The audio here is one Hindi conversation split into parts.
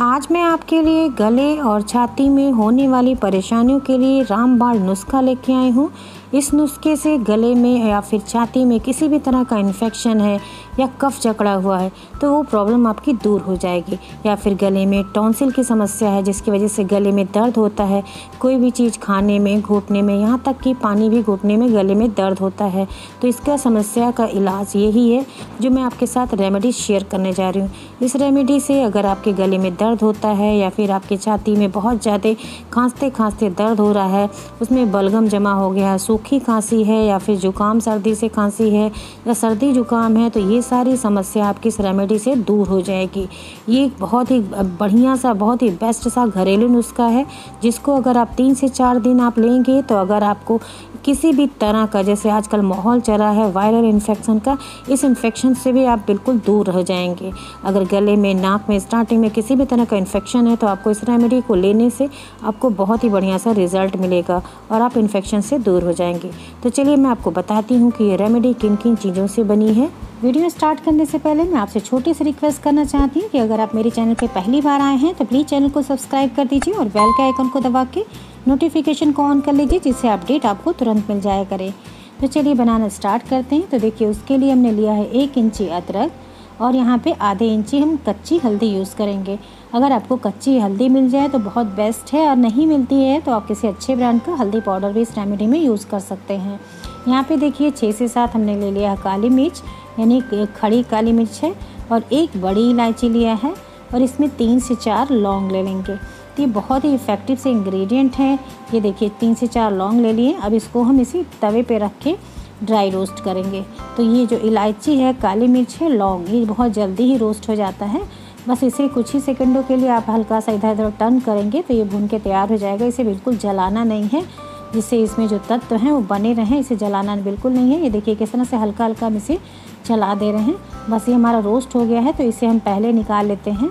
आज मैं आपके लिए गले और छाती में होने वाली परेशानियों के लिए रामबाण नुस्खा लेके आई हूँ। इस नुस्खे से गले में या फिर छाती में किसी भी तरह का इन्फेक्शन है या कफ जकड़ा हुआ है तो वो प्रॉब्लम आपकी दूर हो जाएगी। या फिर गले में टॉन्सिल की समस्या है जिसकी वजह से गले में दर्द होता है, कोई भी चीज़ खाने में, घुटने में, यहाँ तक कि पानी भी घुटने में गले में दर्द होता है, तो इसका समस्या का इलाज यही है जो मैं आपके साथ रेमेडी शेयर करने जा रही हूँ। इस रेमेडी से अगर आपके गले में दर्द होता है या फिर आपकी छाती में बहुत ज़्यादा खांसते खांसते दर्द हो रहा है, उसमें बलगम जमा हो गया है, सूखी खांसी है या फिर जुकाम सर्दी से खांसी है या सर्दी जुकाम है, तो ये सारी समस्या आपकी इस रेमेडी से दूर हो जाएगी। ये एक बहुत ही बढ़िया सा, बहुत ही बेस्ट सा घरेलू नुस्खा है जिसको अगर आप 3 से 4 दिन आप लेंगे तो अगर आपको किसी भी तरह का, जैसे आजकल माहौल चला है वायरल इन्फेक्शन का, इस इन्फेक्शन से भी आप बिल्कुल दूर रह जाएंगे। अगर गले में, नाक में, स्टार्टिंग में किसी भी तरह का इन्फेक्शन है तो आपको इस रेमेडी को लेने से आपको बहुत ही बढ़िया सा रिजल्ट मिलेगा और आप इन्फेक्शन से दूर हो जाएंगे। तो चलिए मैं आपको बताती हूँ कि ये रेमेडी किन किन चीज़ों से बनी है। वीडियो स्टार्ट करने से पहले मैं आपसे छोटी सी रिक्वेस्ट करना चाहती हूँ कि अगर आप मेरे चैनल पे पहली बार आए हैं तो प्लीज़ चैनल को सब्सक्राइब कर दीजिए और बेल के आइकन को दबा के नोटिफिकेशन को ऑन कर लीजिए जिससे अपडेट आपको तुरंत मिल जाया करे। तो चलिए बनाना स्टार्ट करते हैं। तो देखिए उसके लिए हमने लिया है 1 इंची अदरक और यहाँ पे आधे इंची हम कच्ची हल्दी यूज़ करेंगे। अगर आपको कच्ची हल्दी मिल जाए तो बहुत बेस्ट है और नहीं मिलती है तो आप किसी अच्छे ब्रांड का हल्दी पाउडर भी इस रेमेडी में यूज़ कर सकते हैं। यहाँ पे देखिए 6 से 7 हमने ले लिया है काली मिर्च, यानी खड़ी काली मिर्च है, और 1 बड़ी इलायची लिया है और इसमें 3 से 4 लौंग ले लेंगे। तो ये बहुत ही इफ़ेक्टिव से इंग्रेडिएंट हैं। ये देखिए 3 से 4 लौंग ले लिए। अब इसको हम इसी तवे पे रख के ड्राई रोस्ट करेंगे। तो ये जो इलायची है, काली मिर्च है, लौंग, ये बहुत जल्दी ही रोस्ट हो जाता है। बस इसे कुछ ही सेकंडों के लिए आप हल्का सा इधर उधर टर्न करेंगे तो ये भून के तैयार हो जाएगा। इसे बिल्कुल जलाना नहीं है, जिससे इसमें जो तत्व हैं वो बने रहें। इसे जलाना बिल्कुल नहीं है। ये देखिए किस तरह से हल्का हल्का हम इसे चला दे रहे हैं। बस ये हमारा रोस्ट हो गया है तो इसे हम पहले निकाल लेते हैं।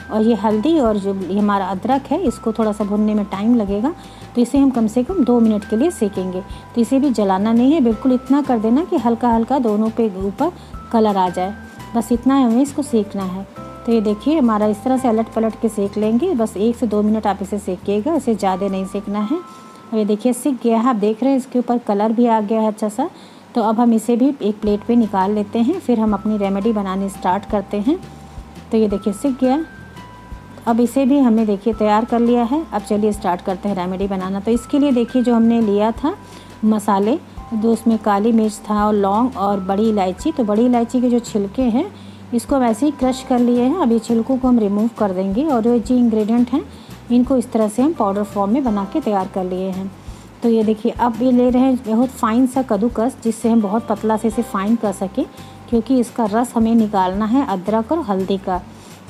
और ये हल्दी और जो हमारा अदरक है इसको थोड़ा सा भुनने में टाइम लगेगा, तो इसे हम कम से कम 2 मिनट के लिए सेकेंगे। तो इसे भी जलाना नहीं है, बिल्कुल इतना कर देना कि हल्का हल्का दोनों पे ऊपर कलर आ जाए, बस इतना हमें इसको सेकना है। तो ये देखिए हमारा इस तरह से अलट पलट के सेक लेंगे। बस 1 से 2 मिनट आप इसे सेकिएगा, इसे ज़्यादा नहीं सेकना है। और ये देखिए सीख गया है, आप देख रहे हैं इसके ऊपर कलर भी आ गया है अच्छा सा। तो अब हम इसे भी एक प्लेट पे निकाल लेते हैं, फिर हम अपनी रेमेडी बनाने स्टार्ट करते हैं। तो ये देखिए सीख गया, अब इसे भी हमने देखिए तैयार कर लिया है। अब चलिए स्टार्ट करते हैं रेमेडी बनाना। तो इसके लिए देखिए जो हमने लिया था मसाले, जो उसमें काली मिर्च था और लौंग और बड़ी इलायची, तो बड़ी इलायची के जो छिलके हैं इसको हम ऐसे ही क्रश कर लिए हैं। अब ये छिलकों को हम रिमूव कर देंगे और जो इंग्रेडिएंट हैं इनको इस तरह से हम पाउडर फॉर्म में बना के तैयार कर लिए हैं। तो ये देखिए अब ये ले रहे हैं बहुत फाइन सा कद्दूकस, जिससे हम बहुत पतला से इसे फाइन कर सकें, क्योंकि इसका रस हमें निकालना है अदरक और हल्दी का।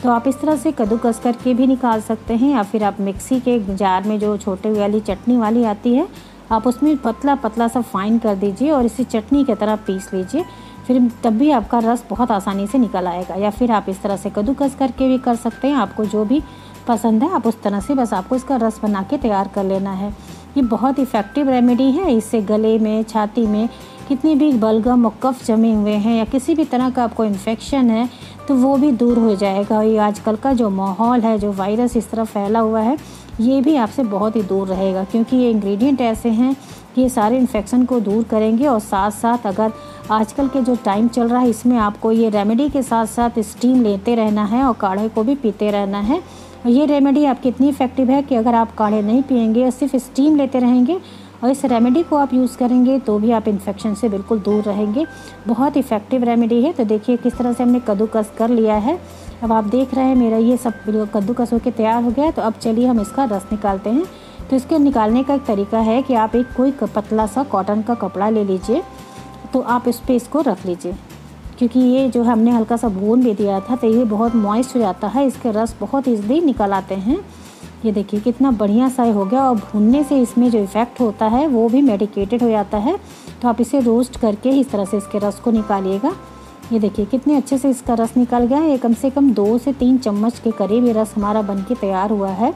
तो आप इस तरह से कद्दूकस करके भी निकाल सकते हैं, या फिर आप मिक्सी के जार में जो छोटे वाली चटनी वाली आती है आप उसमें पतला पतला सा फाइन कर दीजिए और इसे चटनी की तरह पीस लीजिए, फिर तब भी आपका रस बहुत आसानी से निकल आएगा। या फिर आप इस तरह से कद्दूकस करके भी कर सकते हैं, आपको जो भी पसंद है आप उस तरह से, बस आपको इसका रस बना के तैयार कर लेना है। ये बहुत इफ़ेक्टिव रेमेडी है। इससे गले में, छाती में कितनी भी बलगम और कफ जमे हुए हैं या किसी भी तरह का आपको इन्फेक्शन है तो वो भी दूर हो जाएगा। ये आजकल का जो माहौल है, जो वायरस इस तरह फैला हुआ है, ये भी आपसे बहुत ही दूर रहेगा, क्योंकि ये इंग्रेडिएंट ऐसे हैं कि ये सारे इन्फेक्शन को दूर करेंगे। और साथ साथ अगर आजकल के जो टाइम चल रहा है इसमें आपको ये रेमेडी के साथ साथ स्टीम लेते रहना है और काढ़े को भी पीते रहना है। और ये रेमेडी आपकी इतनी इफ़ेक्टिव है कि अगर आप काढ़े नहीं पिएंगे और सिर्फ स्टीम लेते रहेंगे और इस रेमेडी को आप यूज़ करेंगे तो भी आप इन्फेक्शन से बिल्कुल दूर रहेंगे। बहुत इफ़ेक्टिव रेमेडी है। तो देखिए किस तरह से हमने कद्दूकस कर लिया है। अब आप देख रहे हैं मेरा ये सब कद्दूकस होकर तैयार हो गया है। तो अब चलिए हम इसका रस निकालते हैं। तो इसके निकालने का एक तरीका है कि आप एक कोई पतला सा कॉटन का कपड़ा ले लीजिए, तो आप इस पर इसको रख लीजिए, क्योंकि ये जो हमने हल्का सा भून भी दिया था तो ये बहुत मॉइस्ट हो जाता है, इसके रस बहुत ईज़िली निकल आते हैं। ये देखिए कितना बढ़िया सा हो गया और भूनने से इसमें जो इफ़ेक्ट होता है वो भी मेडिकेटेड हो जाता है। तो आप इसे रोस्ट करके इस तरह से इसके रस को निकालिएगा। ये देखिए कितने अच्छे से इसका रस निकल गया है। ये कम से कम 2 से 3 चम्मच के करीब ये रस हमारा बन के तैयार हुआ है।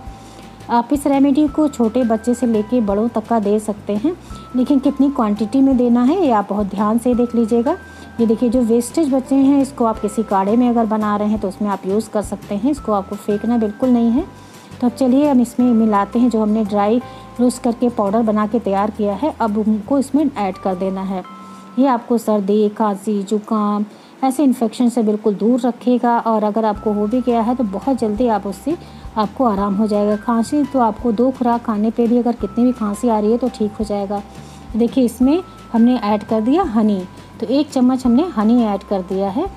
आप इस रेमेडी को छोटे बच्चे से लेके बड़ों तक का दे सकते हैं, लेकिन कितनी क्वांटिटी में देना है ये आप बहुत ध्यान से देख लीजिएगा। ये देखिए जो वेस्टेज बचे हैं इसको आप किसी काढ़े में अगर बना रहे हैं तो उसमें आप यूज़ कर सकते हैं, इसको आपको फेंकना बिल्कुल नहीं है। तो अब चलिए हम इसमें मिलाते हैं जो हमने ड्राई रोस्ट करके पाउडर बना के तैयार किया है, अब उनको इसमें ऐड कर देना है। ये आपको सर्दी, खांसी, जुकाम ऐसे इन्फेक्शन से बिल्कुल दूर रखेगा और अगर आपको हो भी गया है तो बहुत जल्दी उससे आपको आराम हो जाएगा। खांसी तो आपको 2 खुराक खाने पे भी अगर कितनी भी खांसी आ रही है तो ठीक हो जाएगा। देखिए इसमें हमने ऐड कर दिया हनी, तो 1 चम्मच हमने हनी ऐड कर दिया है।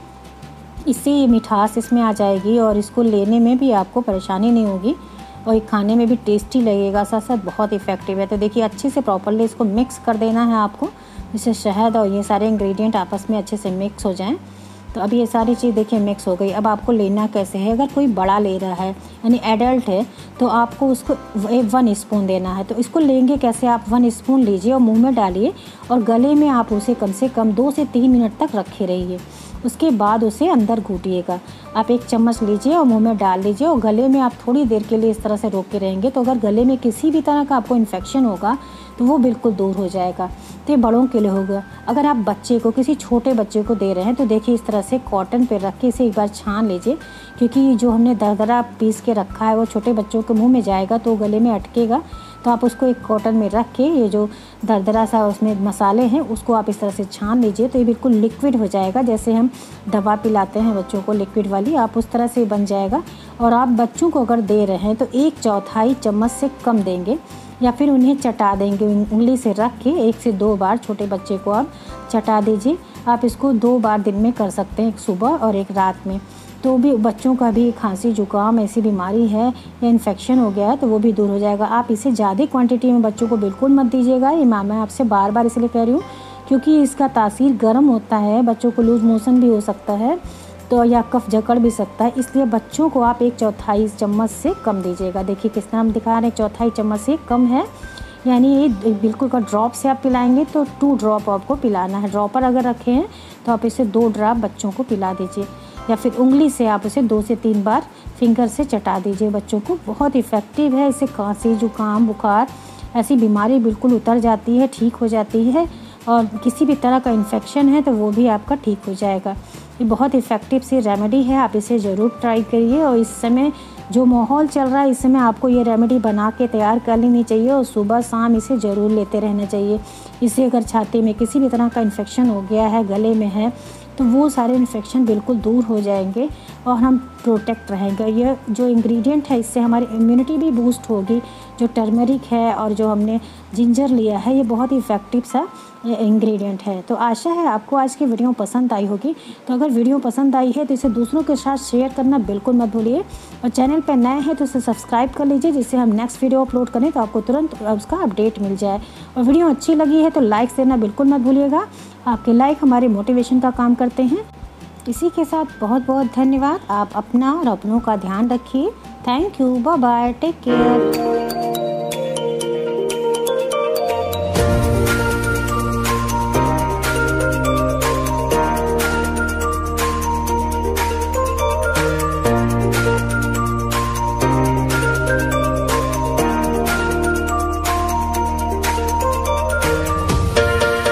इससे ये मिठास इसमें आ जाएगी और इसको लेने में भी आपको परेशानी नहीं होगी और ये खाने में भी टेस्टी लगेगा, साथ साथ बहुत इफ़ेक्टिव है। तो देखिए अच्छे से प्रॉपर्ली इसको मिक्स कर देना है आपको, जिससे शहद और ये सारे इंग्रेडिएंट आपस में अच्छे से मिक्स हो जाएं। तो अब ये सारी चीज़ देखिए मिक्स हो गई। अब आपको लेना कैसे है, अगर कोई बड़ा ले रहा है यानी एडल्ट है तो आपको उसको 1 स्पून देना है। तो इसको लेंगे कैसे, आप 1 स्पून लीजिए और मुंह में डालिए और गले में आप उसे कम से कम 2 से 3 मिनट तक रखे रहिए। उसके बाद उसे अंदर घूटिएगा। आप 1 चम्मच लीजिए और मुंह में डाल लीजिए और गले में आप थोड़ी देर के लिए इस तरह से रोक के रहेंगे। तो अगर गले में किसी भी तरह का आपको इन्फेक्शन होगा तो वो बिल्कुल दूर हो जाएगा। तो ये बड़ों के लिए होगा। अगर आप बच्चे को, किसी छोटे बच्चे को दे रहे हैं तो देखिए इस तरह से कॉटन पे रख के इसे एक बार छान लीजिए, क्योंकि जो हमने दरदरा पीस के रखा है वो छोटे बच्चों के मुंह में जाएगा तो गले में अटकेगा। तो आप उसको एक कॉटन में रख के ये जो दरदरा सा उसमें मसाले हैं उसको आप इस तरह से छान लीजिए, तो ये बिल्कुल लिक्विड हो जाएगा। जैसे हम दवा पिलाते हैं बच्चों को लिक्विड वाली, आप उस तरह से बन जाएगा। और आप बच्चों को अगर दे रहे हैं तो 1/4 चम्मच से कम देंगे या फिर उन्हें चटा देंगे। उंगली से रख के 1 से 2 बार छोटे बच्चे को आप चटा दीजिए। आप इसको 2 बार दिन में कर सकते हैं, एक सुबह और एक रात में। तो भी बच्चों का भी खांसी, जुकाम ऐसी बीमारी है या इन्फेक्शन हो गया है तो वो भी दूर हो जाएगा। आप इसे ज़्यादा क्वांटिटी में बच्चों को बिल्कुल मत दीजिएगा। ये मैं आपसे बार बार इसलिए कह रही हूँ क्योंकि इसका तासीर गर्म होता है, बच्चों को लूज मोशन भी हो सकता है तो या कफ जकड़ भी सकता है, इसलिए बच्चों को आप 1/4 चम्मच से कम दीजिएगा। देखिए किस तरह हम दिखा रहे हैं, 1/4 चम्मच से कम है, यानी ये बिल्कुल का ड्रॉप से आप पिलाएंगे तो 2 ड्रॉप आपको पिलाना है। ड्रॉपर अगर रखे हैं तो आप इसे 2 ड्रॉप बच्चों को पिला दीजिए या फिर उंगली से आप उसे 2 से 3 बार फिंगर से चटा दीजिए बच्चों को। बहुत इफ़ेक्टिव है, इससे खांसी, जुकाम, बुखार ऐसी बीमारी बिल्कुल उतर जाती है, ठीक हो जाती है और किसी भी तरह का इन्फेक्शन है तो वो भी आपका ठीक हो जाएगा। ये बहुत इफ़ेक्टिव सी रेमेडी है, आप इसे ज़रूर ट्राई करिए। और इस समय जो माहौल चल रहा है इस समय आपको ये रेमेडी बना के तैयार कर लेनी चाहिए और सुबह शाम इसे ज़रूर लेते रहना चाहिए। इससे अगर छाती में किसी भी तरह का इन्फेक्शन हो गया है, गले में है, तो वो सारे इन्फेक्शन बिल्कुल दूर हो जाएंगे और हम प्रोटेक्ट रहेंगे। ये जो इंग्रेडिएंट है इससे हमारी इम्यूनिटी भी बूस्ट होगी। जो टर्मरिक है और जो हमने जिंजर लिया है ये बहुत ही इफ़ेक्टिव सा इंग्रेडिएंट है। तो आशा है आपको आज की वीडियो पसंद आई होगी। तो अगर वीडियो पसंद आई है तो इसे दूसरों के साथ शेयर करना बिल्कुल मत भूलिए और चैनल पर नए हैं तो इसे सब्सक्राइब कर लीजिए, जिससे हम नेक्स्ट वीडियो अपलोड करें तो आपको तुरंत उसका अपडेट मिल जाए। और वीडियो अच्छी लगी है तो लाइक देना बिल्कुल मत भूलिएगा, आपके लाइक हमारे मोटिवेशन का काम करते हैं। इसी के साथ बहुत बहुत धन्यवाद। आप अपना और अपनों का ध्यान रखिए। Thank you, bye bye, take care.